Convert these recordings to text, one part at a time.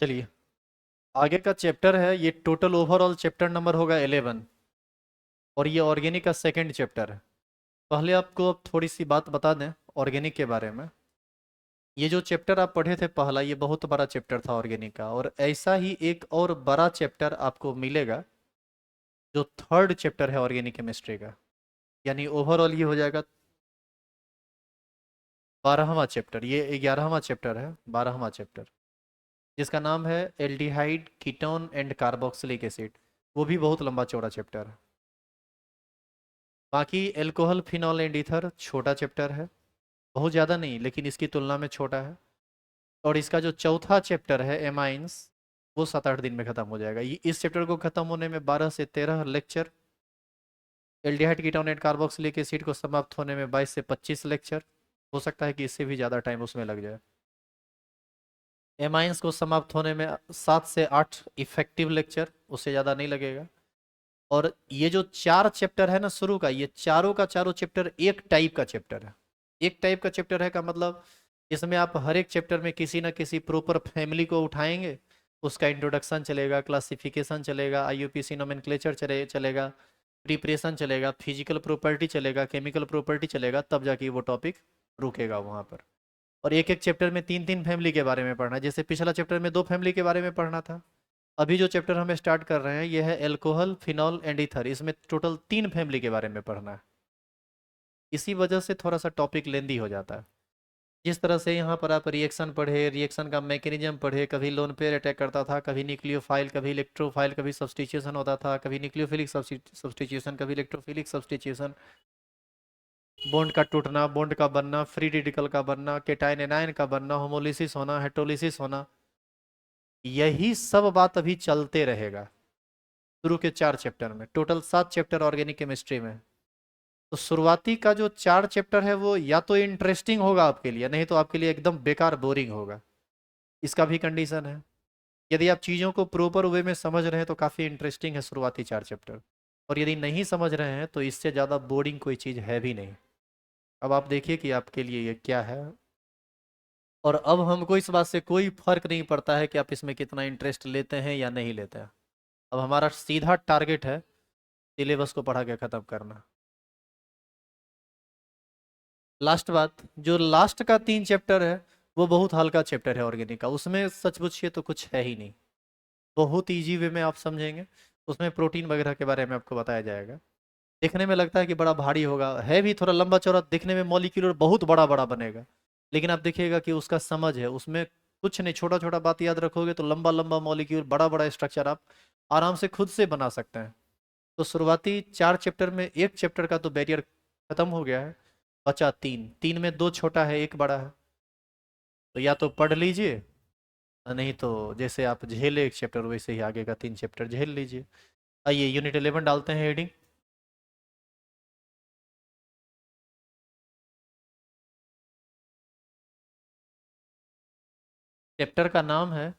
चलिए, आगे का चैप्टर है, ये टोटल ओवरऑल चैप्टर नंबर होगा 11। और ये ऑर्गेनिक का सेकंड चैप्टर है। पहले आपको अब थोड़ी सी बात बता दें ऑर्गेनिक के बारे में। ये जो चैप्टर आप पढ़े थे पहला, ये बहुत बड़ा चैप्टर था ऑर्गेनिक का, और ऐसा ही एक और बड़ा चैप्टर आपको मिलेगा जो थर्ड चैप्टर है ऑर्गेनिक केमिस्ट्री का। यानी ओवरऑल ये हो जाएगा 12वां चैप्टर, ये 11वां चैप्टर है, 12वां चैप्टर, जिसका नाम है aldehyde ketone and carboxylic acid. वो भी बहुत लंबा चौड़ा चैप्टर है। बाकी एल्कोहल फिनॉल एंड ईथर छोटा चैप्टर है, बहुत ज़्यादा नहीं लेकिन इसकी तुलना में छोटा है। और इसका जो चौथा चैप्टर है एमाइंस, वो 7-8 दिन में ख़त्म हो जाएगा। ये इस चैप्टर को ख़त्म होने में 12 से 13 lecture, aldehyde ketone and carboxylic acid को समाप्त होने में 22 से 25 लेक्चर। हो सकता है कि इससे भी ज़्यादा टाइम उसमें लग जाए। एमाइंस को समाप्त होने में 7 से 8 इफेक्टिव लेक्चर, उससे ज़्यादा नहीं लगेगा। और ये जो चार चैप्टर है ना शुरू का, ये चारों का चारों चैप्टर एक टाइप का चैप्टर है। एक टाइप का चैप्टर है का मतलब, इसमें आप हर एक चैप्टर में किसी ना किसी प्रॉपर फैमिली को उठाएंगे। उसका इंट्रोडक्शन चलेगा, क्लासिफिकेशन चलेगा, आईयूपीएसी नोमेनक्लेचर चलेगा, प्रिपरेशन चलेगा, फिजिकल प्रॉपर्टी चलेगा, केमिकल प्रॉपर्टी चलेगा, तब जाके वो टॉपिक रुकेगा वहाँ पर। और एक एक चैप्टर में तीन तीन फैमिली के बारे में पढ़ना है, जैसे पिछला चैप्टर में दो फैमिली के बारे में पढ़ना था। अभी जो चैप्टर हम स्टार्ट कर रहे हैं ये है एल्कोहल फिनॉल एंड ईथर, इसमें टोटल तीन फैमिली के बारे में पढ़ना है। इसी वजह से थोड़ा सा टॉपिक लेंदी हो जाता है। जिस तरह से यहाँ पर आप रिएक्शन पढ़े, रिएक्शन का मैकेनिज्म पढ़े, कभी लोन पेयर अटैक करता था, कभी न्यूक्लियोफाइल, कभी इलेक्ट्रोफाइल, कभी सब्स्टिट्यूशन होता था, कभी न्यूक्लियोफिलिक सब्स्टिट्यूशन, कभी इलेक्ट्रोफिलिक सब्स्टिट्यूशन, बॉन्ड का टूटना, बॉन्ड का बनना, फ्री रेडिकल का बनना, केटाइन एनायन का बनना, होमोलिसिस होना, हेट्रोलिसिस होना, यही सब बात अभी चलते रहेगा। शुरू के 4 चैप्टर में, टोटल 7 चैप्टर ऑर्गेनिक केमिस्ट्री में। तो शुरुआती का जो 4 चैप्टर है वो या तो इंटरेस्टिंग होगा आपके लिए, नहीं तो आपके लिए एकदम बेकार बोरिंग होगा। इसका भी कंडीशन है। यदि आप चीज़ों को प्रॉपर वे में समझ रहे हैं तो काफ़ी इंटरेस्टिंग है शुरुआती 4 चैप्टर। और यदि नहीं समझ रहे हैं तो इससे ज़्यादा बोरिंग कोई चीज़ है भी नहीं। अब आप देखिए कि आपके लिए ये क्या है। और अब हमको इस बात से कोई फर्क नहीं पड़ता है कि आप इसमें कितना इंटरेस्ट लेते हैं या नहीं लेते हैं। अब हमारा सीधा टारगेट है सिलेबस को पढ़ा के ख़त्म करना। लास्ट बात, जो लास्ट का 3 चैप्टर है वो बहुत हल्का चैप्टर है ऑर्गेनिक का, उसमें सच पूछिए तो कुछ है ही नहीं। बहुत इजी वे में आप समझेंगे। उसमें प्रोटीन वगैरह के बारे में आपको बताया जाएगा। देखने में लगता है कि बड़ा भारी होगा, है भी थोड़ा लंबा चौड़ा, दिखने में मॉलिक्यूलर बहुत बड़ा बड़ा बनेगा। लेकिन आप देखिएगा कि उसका समझ है उसमें कुछ नहीं, छोटा छोटा बात याद रखोगे तो लंबा लंबा मॉलिक्यूल, बड़ा बड़ा स्ट्रक्चर आप आराम से खुद से बना सकते हैं। तो शुरुआती 4 चैप्टर में एक चैप्टर का तो बैरियर खत्म हो गया है। बचा तीन, तीन में दो छोटा है एक बड़ा है। तो या तो पढ़ लीजिए, नहीं तो जैसे आप झेले एक चैप्टर वैसे ही आगे का 3 चैप्टर झेल लीजिए। आइए यूनिट 11 डालते हैं हेडिंग। चैप्टर का नाम है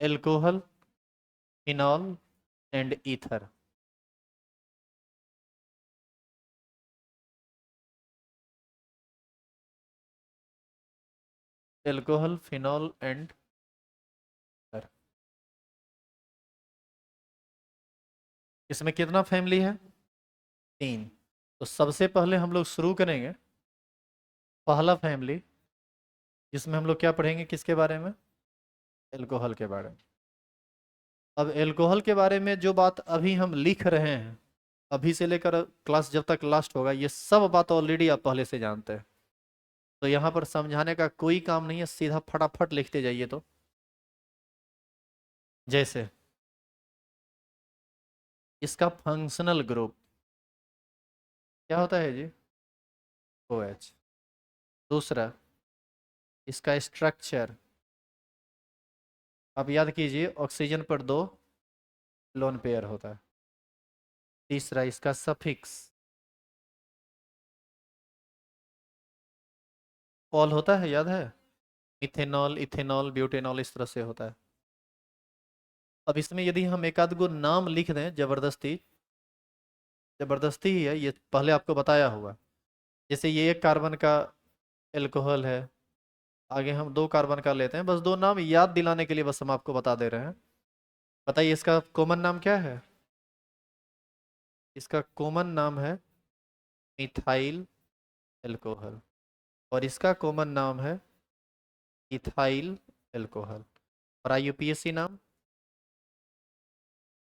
alcohol phenol and ether. Alcohol phenol and ether, इसमें कितना फैमिली है? तीन। तो सबसे पहले हम लोग शुरू करेंगे पहला फैमिली, जिसमें हम लोग क्या पढ़ेंगे, किसके बारे में? एल्कोहल के बारे में। अब एल्कोहल के बारे में जो बात अभी हम लिख रहे हैं, अभी से लेकर क्लास जब तक लास्ट होगा, ये सब बात ऑलरेडी आप पहले से जानते हैं। तो यहाँ पर समझाने का कोई काम नहीं है, सीधा फटाफट लिखते जाइए। तो जैसे इसका फंक्शनल ग्रुप क्या होता है जी? OH। दूसरा, इसका स्ट्रक्चर, आप याद कीजिए ऑक्सीजन पर दो लोन पेयर होता है। तीसरा, इसका सफिक्स ऑल होता है, याद है? इथेनॉल, इथेनॉल, ब्यूटेनॉल, इस तरह से होता है। अब इसमें यदि हम एक आध गो नाम लिख दें जबरदस्ती, जबरदस्ती ही है, ये पहले आपको बताया हुआ। जैसे ये एक कार्बन का एल्कोहल है, आगे हम 2 कार्बन का लेते हैं, बस 2 नाम याद दिलाने के लिए बस हम आपको बता दे रहे हैं। बताइए इसका कॉमन नाम क्या है? इसका कॉमन नाम है मिथाइल एल्कोहल, और इसका कॉमन नाम है इथाइल एल्कोहल। और आईयूपीएसी नाम,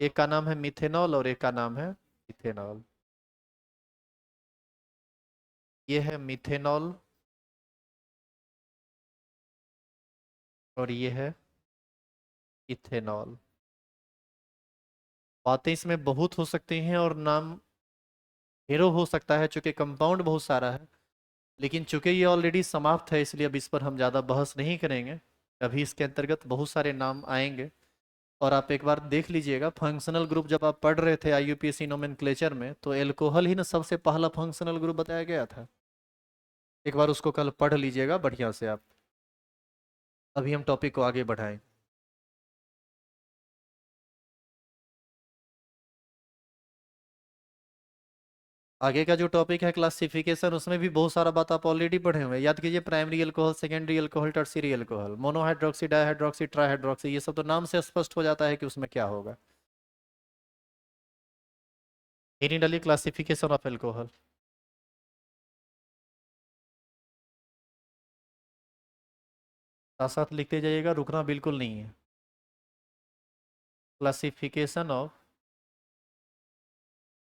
एक का नाम है मिथेनॉल और एक का नाम है इथेनॉल। ये है मिथेनॉल और ये है इथेनॉल। बातें इसमें बहुत हो सकती हैं और नाम हीरो हो सकता है, चूंकि कंपाउंड बहुत सारा है। लेकिन चूंकि ये ऑलरेडी समाप्त है, इसलिए अब इस पर हम ज़्यादा बहस नहीं करेंगे। अभी इसके अंतर्गत बहुत सारे नाम आएंगे। और आप एक बार देख लीजिएगा, फंक्शनल ग्रुप जब आप पढ़ रहे थे आईयूपीएसी नोमेनक्लेचर में, तो एल्कोहल ही ना सबसे पहला फंक्शनल ग्रुप बताया गया था। एक बार उसको कल पढ़ लीजिएगा बढ़िया से आप। अभी हम टॉपिक को आगे बढ़ाएं। आगे का जो टॉपिक है क्लासिफिकेशन, उसमें भी बहुत सारा बात आप ऑलरेडी पढ़े हुए हैं। याद कीजिए, primary alcohol, secondary alcohol, tertiary alcohol, monohydroxy, dihydroxy, trihydroxy, ये सब तो नाम से स्पष्ट हो जाता है कि उसमें क्या होगा। ये नहीं डालिए क्लासिफिकेशन ऑफ एल्कोहल। साथ साथ लिखते जाइएगा, रुकना बिल्कुल नहीं है। क्लासिफिकेशन ऑफ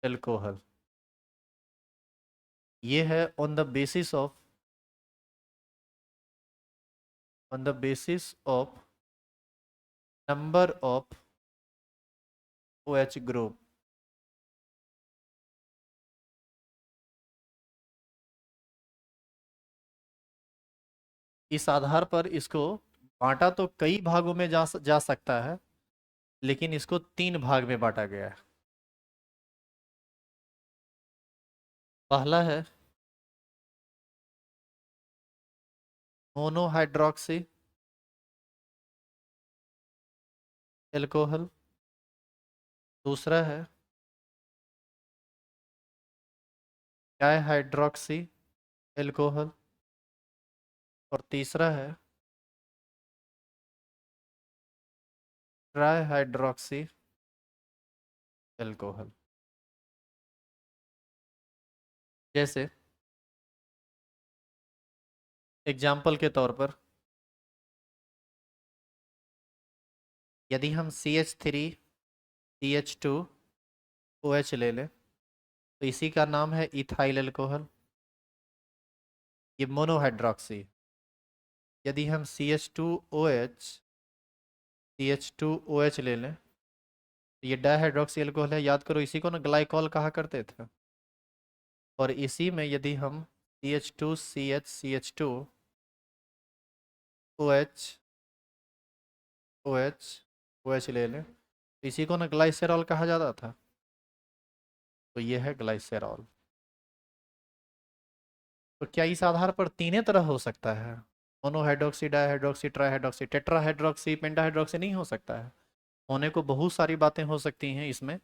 एल्कोहल, ये है on the basis of number of OH group. इस आधार पर इसको बांटा तो कई भागों में जा सकता है, लेकिन इसको 3 भाग में बांटा गया है। पहला है मोनोहाइड्रोक्सी एल्कोहल, दूसरा है डाइहाइड्रोक्सी एल्कोहल, और तीसरा है ट्राइहाइड्रोक्सी एल्कोहल। जैसे एग्जाम्पल के तौर पर, यदि हम CH3CH2OH ले लें, तो इसी का नाम है इथाइल एल्कोहल, ये मोनोहाइड्रोक्सी। यदि हम CH2OH ले लें, तो ये डाइहाइड्रोक्सी एल्कोहल है। याद करो, इसी को ना ग्लाइकॉल कहा करते थे। और इसी में यदि हम CH2CH CH2OH OH ले लें, तो इसी को ना ग्लाइसेरॉल कहा जाता था। तो ये है ग्लाइसेरॉल। तो क्या इस आधार पर तीनों तरह हो सकता है? मोनोहाइड्रोक्सी, डाइहाइड्रोक्सी, ट्राइहाइड्रोक्सी, टेट्राहाइड्रोक्सी, पेंटाहाइड्रोक्सी नहीं हो सकता है? होने को बहुत सारी बातें हो सकती हैं इसमें,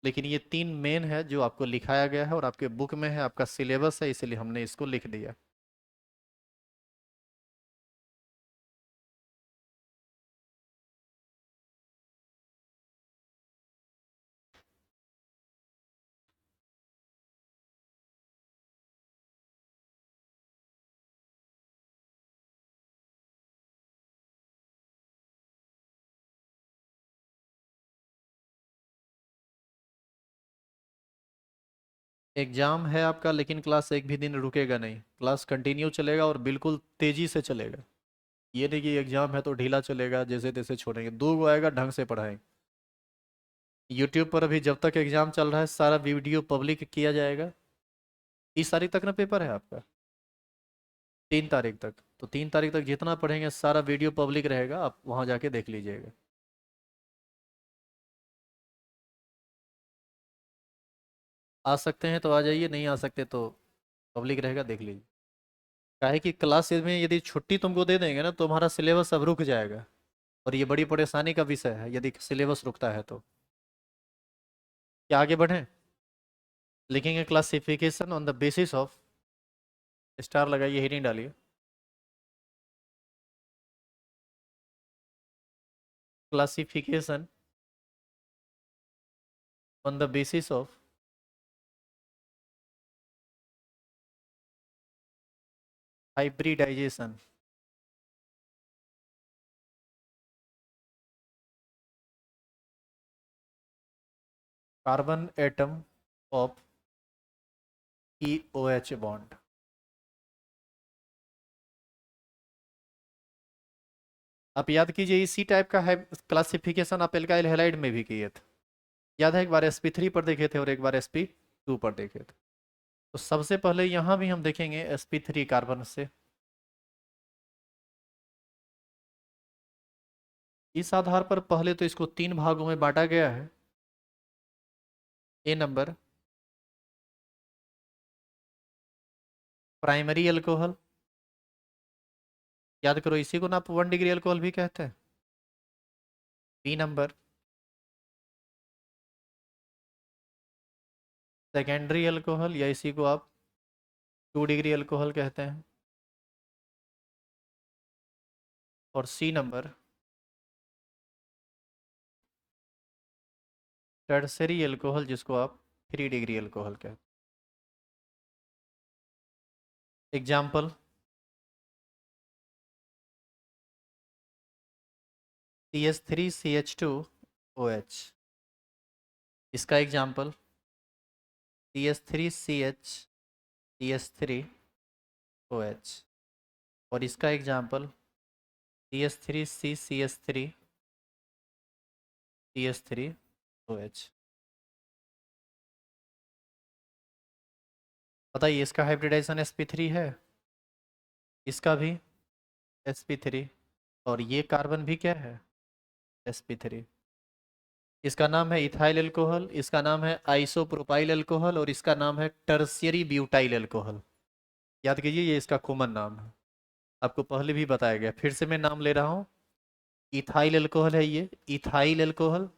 लेकिन ये 3 मेन है जो आपको लिखाया गया है और आपके बुक में है, आपका सिलेबस है, इसलिए हमने इसको लिख दिया। एग्जाम है आपका, लेकिन क्लास एक भी दिन रुकेगा नहीं, क्लास कंटिन्यू चलेगा और बिल्कुल तेजी से चलेगा। ये नहीं कि एग्जाम है तो ढीला चलेगा, जैसे तैसे छोड़ेंगे। 2 गो आएगा, ढंग से पढ़ाएंगे। यूट्यूब पर अभी जब तक एग्जाम चल रहा है, सारा वीडियो पब्लिक किया जाएगा। 30 तारीख तक ना पेपर है आपका, 3 तारीख तक। तो 3 तारीख तक जितना पढ़ेंगे सारा वीडियो पब्लिक रहेगा, आप वहाँ जाके देख लीजिएगा। आ सकते हैं तो आ जाइए, नहीं आ सकते तो पब्लिक रहेगा, देख लीजिए। काहे कि क्लास में यदि छुट्टी तुमको दे देंगे ना, तो तुम्हारा सिलेबस अब रुक जाएगा। और ये बड़ी परेशानी का विषय है यदि सिलेबस रुकता है तो। क्या आगे बढ़ें? लिखेंगे classification on the basis of, star लगाइए, हेडिंग डालिए। classification on the basis of hybridization. Carbon atom of EOH bond. आप याद कीजिए इसी टाइप का है क्लासिफिकेशन आप एल्काइल हैलाइड में भी किए थे। याद है एक बार sp3 पर देखे थे और एक बार sp2 पर देखे थे। तो सबसे पहले यहाँ भी हम देखेंगे sp3 कार्बन से। इस आधार पर पहले तो इसको 3 भागों में बांटा गया है। ए नंबर प्राइमरी अल्कोहल, याद करो इसी को ना आप 1 डिग्री अल्कोहल भी कहते हैं। बी नंबर सेकेंडरी अल्कोहल या इसी को आप 2 डिग्री अल्कोहल कहते हैं। और सी नंबर टर्सरी अल्कोहल जिसको आप 3 डिग्री अल्कोहल कहते हैं। एग्जाम्पल CH3CH2OH, इसका एग्जाम्पल CH3CH CH3OH, और इसका एग्जाम्पल CH3CCS3CH3OH। बताइए इसका हाइब्रिडाइजेशन sp3 है, इसका भी sp3, और ये कार्बन भी क्या है sp3। इसका नाम है इथाइल अल्कोहल, इसका नाम है आइसोप्रोपाइल अल्कोहल, और इसका नाम है टर्शियरी ब्यूटाइल अल्कोहल। याद कीजिए ये इसका कॉमन नाम है, आपको पहले भी बताया गया, फिर से मैं नाम ले रहा हूँ। इथाइल अल्कोहल है ये, ethyl alcohol,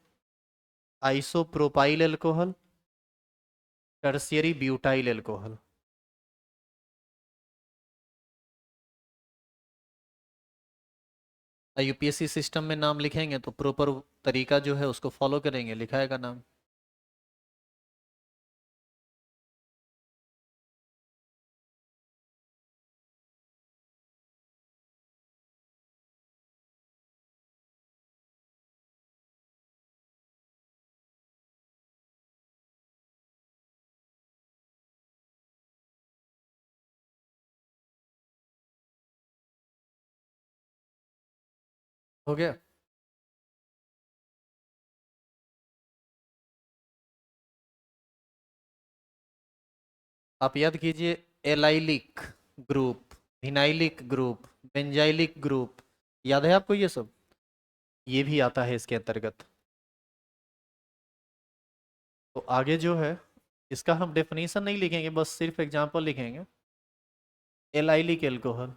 isopropyl alcohol, tertiary butyl alcohol. UPSC system में नाम लिखेंगे तो प्रॉपर तरीका जो है उसको फॉलो करेंगे, लिखाएगा नाम। हो गया। आप याद कीजिए allylic group, vinylic group, benzylic group, याद है आपको ये सब, ये भी आता है इसके अंतर्गत। तो आगे जो है इसका हम डेफिनेशन नहीं लिखेंगे, बस सिर्फ एग्जांपल लिखेंगे। एलाइलिक एल्कोहल,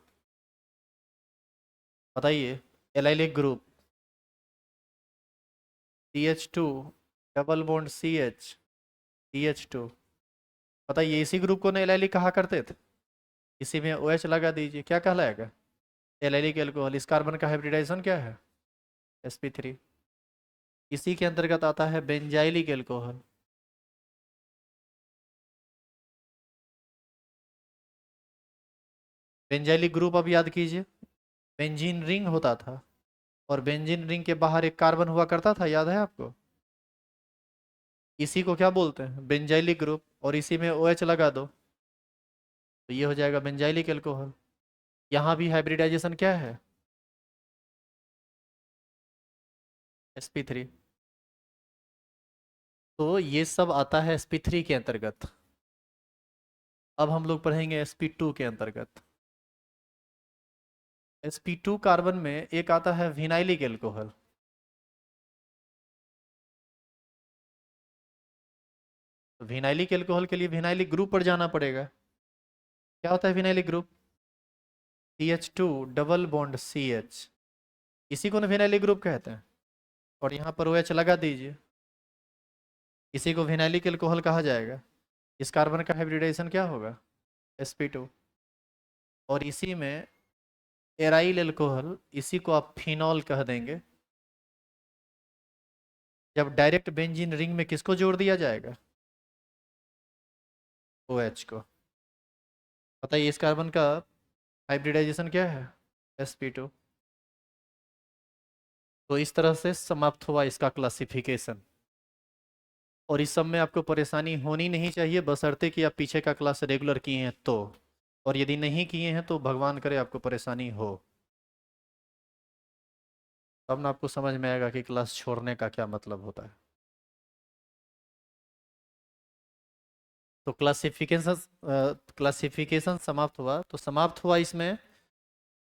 बताइए allylic group CH2 double bond CH2, बताइए इसी ग्रुप को ना एलाइलिक कहा करते थे, इसी में OH लगा दीजिए, क्या कहलाएगा एलाइलिक एल्कोहल। इस कार्बन का हाइब्रिडाइजेशन क्या है sp3। इसी के अंतर्गत आता है बेंजाइलिक एल्कोहल। बेंजाइलिक ग्रुप अब याद कीजिए, बेंजीन रिंग होता था, और बेंजीन रिंग के बाहर एक कार्बन हुआ करता था, याद है आपको, इसी को क्या बोलते हैं बेंजाइलिक ग्रुप, और इसी में OH लगा दो तो ये हो जाएगा बेंजाइलिक एल्कोहल। यहाँ भी हाइब्रिडाइजेशन क्या है sp3। तो ये सब आता है sp3 के अंतर्गत। अब हम लोग पढ़ेंगे sp2 के अंतर्गत। sp2 कार्बन में एक आता है विनाइलिक एल्कोहल। विनाइलिक एल्कोहल के लिए विनाइलिक ग्रुप पर जाना पड़ेगा। क्या होता है vinylic group CH2 double bond CH, इसी को ना विनाइलिक ग्रुप कहते हैं, और यहाँ पर OH लगा दीजिए, इसी को विनाइलिक एल्कोहल कहा जाएगा। इस कार्बन का हाइब्रिडाइजेशन क्या होगा sp2, और इसी में एराइल एल्कोहल, इसी को आप फिनॉल कह देंगे, जब डायरेक्ट बेंजीन रिंग में किसको जोड़ दिया जाएगा? OH को। बताइए इस कार्बन का हाइब्रिडाइजेशन क्या है? sp2। तो इस तरह से समाप्त हुआ इसका क्लासिफिकेशन। और इस सब में आपको परेशानी होनी नहीं चाहिए, बशर्ते कि आप पीछे का क्लास रेगुलर किए हैं तो। और यदि नहीं किए हैं तो भगवान करे आपको परेशानी हो। तब ना आपको समझ में आएगा कि क्लास छोड़ने का क्या मतलब होता है। तो क्लासिफिकेशन समाप्त हुआ, तो समाप्त हुआ इसमें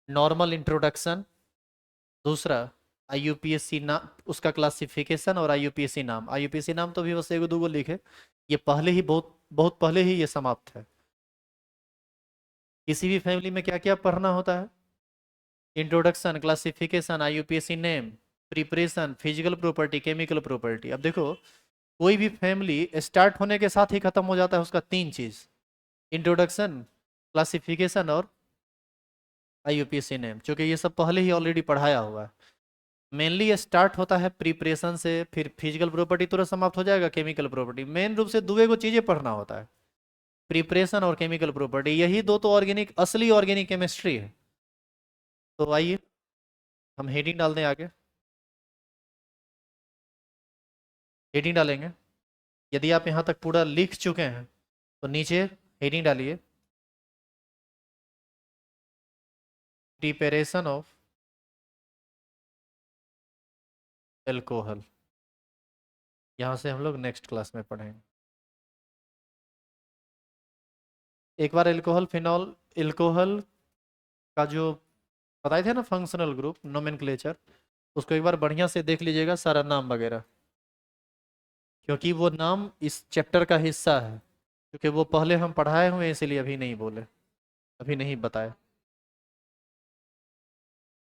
नॉर्मल इंट्रोडक्शन। दूसरा IUPAC ना, उसका क्लासिफिकेशन और IUPAC नाम। IUPAC नाम तो भी बस एगो दूगो लिखे, ये पहले ही बहुत बहुत पहले ही ये समाप्त है। किसी भी फैमिली में क्या क्या पढ़ना होता है? Introduction, classification, IUPAC name, preparation, physical property, chemical property. अब देखो, कोई भी फैमिली स्टार्ट होने के साथ ही खत्म हो जाता है उसका तीन चीज: इंट्रोडक्शन, क्लासिफिकेशन और IUPAC नेम। चूंकि ये सब पहले ही ऑलरेडी पढ़ाया हुआ है। मेनली ये स्टार्ट होता है प्रिपरेशन से, फिर फिजिकल प्रॉपर्टी तुरंत समाप्त हो जाएगा, केमिकल प्रॉपर्टी। मेन रूप से दुए को चीजें पढ़ना होता है, प्रिपरेशन और केमिकल प्रॉपर्टी। यही दो तो ऑर्गेनिक, असली ऑर्गेनिक केमिस्ट्री है। तो आइए हम हेडिंग डाल दें आगे। हेडिंग डालेंगे। यदि आप यहाँ तक पूरा लिख चुके हैं तो नीचे हेडिंग डालिए, प्रिपरेशन ऑफ एल्कोहल। यहाँ से हम लोग नेक्स्ट क्लास में पढ़ेंगे। एक बार एल्कोहल फिनॉल, एल्कोहल का जो बताए थे ना फंक्शनल ग्रुप नोमेनक्लेचर, उसको एक बार बढ़िया से देख लीजिएगा, सारा नाम वगैरह। क्योंकि वो नाम इस चैप्टर का हिस्सा है, क्योंकि वो पहले हम पढ़ाए हुए हैं, इसीलिए अभी नहीं बोले, अभी नहीं बताए।